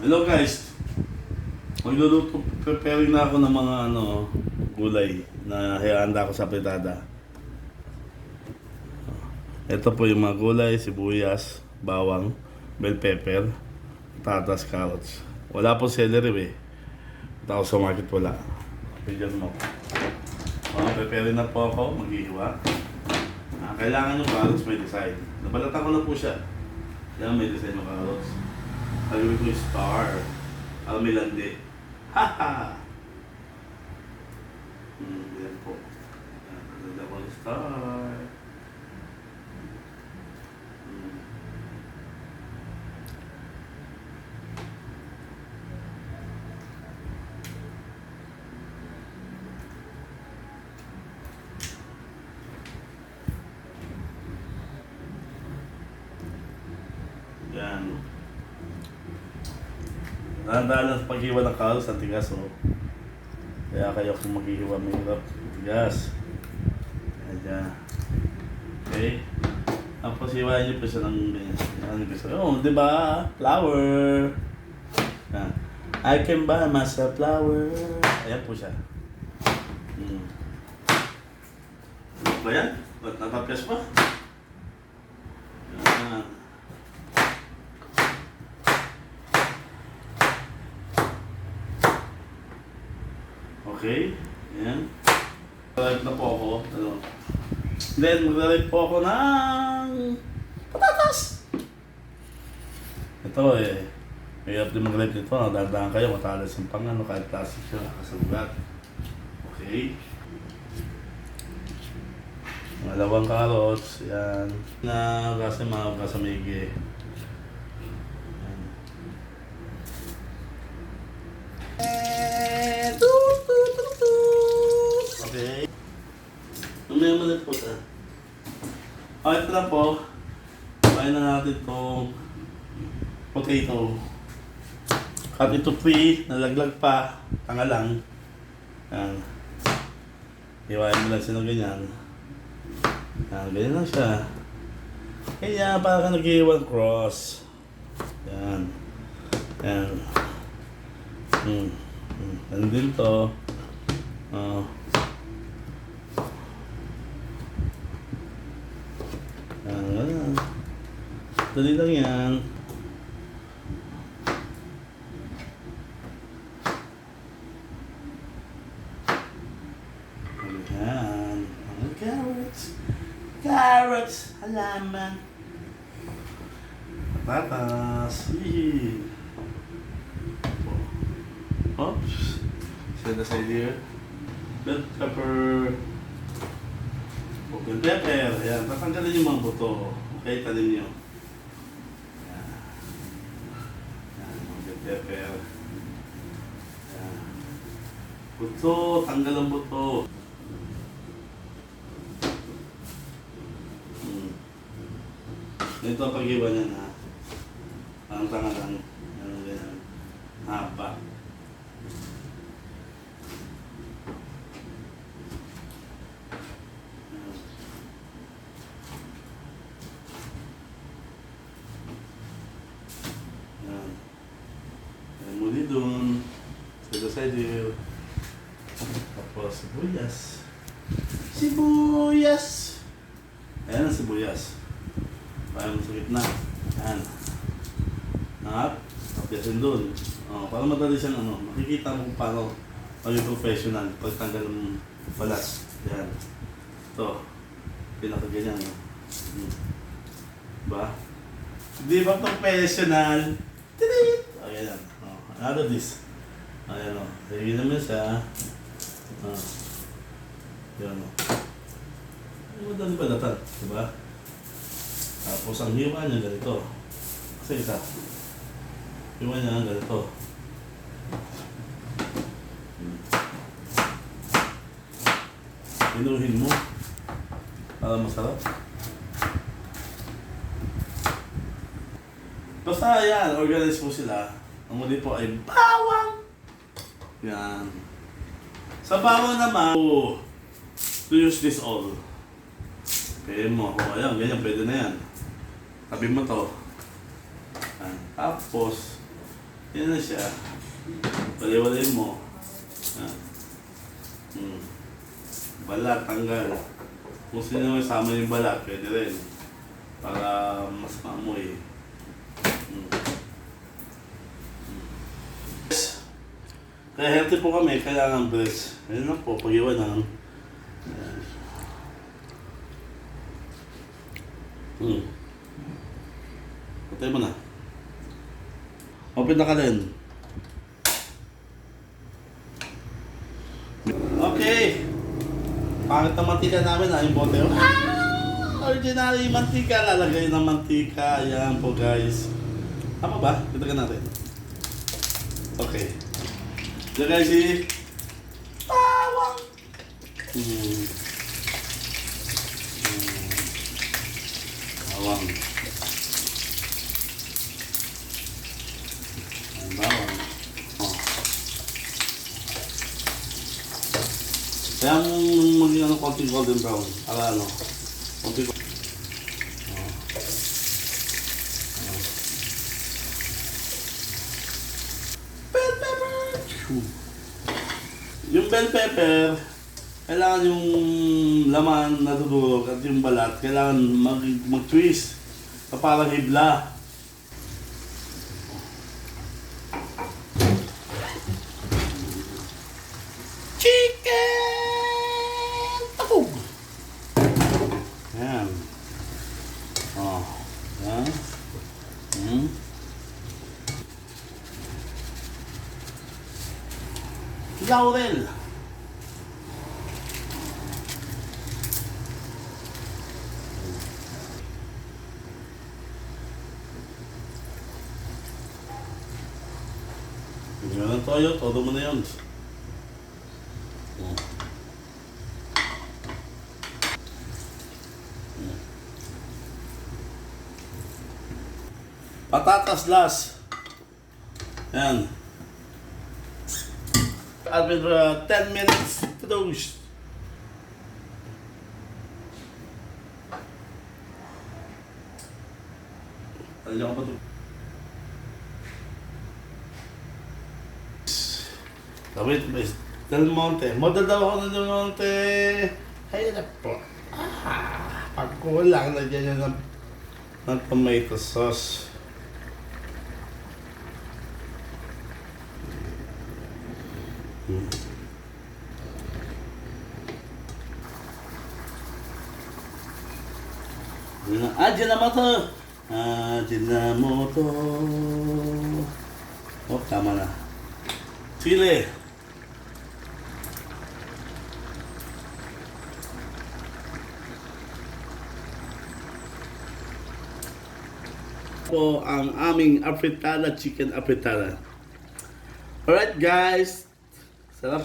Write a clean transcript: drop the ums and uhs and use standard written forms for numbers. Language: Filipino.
Hello guys, magluluto, preparing na ako ng mga gulay na hihanda ko sa fritada. Ito po yung mga gulay, sibuyas, bawang, bell pepper, patatas, carrots. Wala po celery eh. Punta ako sa market, wala. Bigyan mo. Preparing na po ako, maghihiwa. Kailangan yung carrots may design. Nabalatan ko na po siya. Yan, may design yung carrots. Sabi ko yung star. Alam may landi. Haha! Yan po. Landa ko yung star. Yan. Dahan-dahan sa paghiwa ng carrots, ang tigas Kaya kayo kung maghihiwa, mahirap. Tigas. Ayan. Okay. Tapos hiwain niyo po siya ng ganyan. Ano gusto? Di ba? Flour. Yan. I can buy myself flour. Ayan po siya. Ano ba yan? Ba't natapyas pa? Yan. Okay, yan. Mag-live na po ako. Then, mag-live po ako ng patatas! Ito mahirap din mag-live nito. Dadaan kayo, matalas ang kahit plastic siya, nakasagulat. Okay. Malawang carrots, yan. Kasi mga kasamigi. Okay. Mamaya mo na po ito na po. Kain na natin itong potato. Cut ito free, nalaglag pa. Tanga lang. Yan. Hiwain mo lang siya ng ganyan. Yan, ganyan lang siya. Kaya para ka nag-iwan cross. Yan. Yan. Ano din to. Yan. Dali lang yan. Ayan. Carrots. Carrots. Halaman. Patatas. Oops. Set aside here. Bell pepper. Bell pepper. Ayan. Tatanggalin yung mga buto. Okay, talim nyo. Ayan. Ayan. Bell pepper. Ayan. Buto. Tanggal ang buto. Ito ang pag-iwa niya na. Ang tanga lang. Ayan. Haba. Muli doon. Set aside here. Tapos sibuyas. Sibuyas! Ayan ang sibuyas. Parang sa gitna. Ayan. At tapyasin doon. Para madali siyang makikita mo kung paano maging professional pagtanggal ng balat. Ayan. Ito. Pinakaganyan. Diba? Di ba professional? Tilit! Ayan. Another this. Ayan o. Lagyan naman siya. Ayan o. Ay, madali balatan. Diba? Tapos ang hiwa niya ganito. Kasi isa. Hiwa niya ganito. Inuhin mo. Para masarap. Basta yan, organize mo sila. Ang muli po ay bawang! Yan. Sa bawang naman, to use this all. Pwede mo. Ayan, ganyan, pwede na yan. Tabi mo to. Tapos, Yan na siya. Wali-wali mo. Yan. Balat, tanggal. Kung sino may sama yung balat, pwede rin. Para mas maamoy. Kaya healthy po kami, kailangan breast. Ayun lang po, pag-iwan ng... Patay mo na. Open na ka din. Okay. Pangit na mantika namin yung bote. Ordinary mantika. Lalagay ng mantika. Ayan po guys. Tama ba? Dagdagan natin. Okay. Lagay si... Bawang! Bawang. Bawang. Oh. Kaya maging konting golden brown. Para konting golden. Bell pepper! Yung bell pepper, kailangan yung laman natutulog at yung balat, kailangan mag-twist. Parang hibla. Chicken! Takog! Yan. Oh. Yan. Laurel. Yan ang toyo, todo mo na yun. Patatas last. Yan. After 10 minutes to toast. Alam ko pa ito. Wait, Del Monte. Model daw ako ng Del Monte. Ay, na po. Pag kulang, lagyan niya ng tomato sauce. Ajinomoto! Ajinomoto! Oh, tama na. Chile! Po ang aming afritada, chicken afritada. Alright guys! Sarap.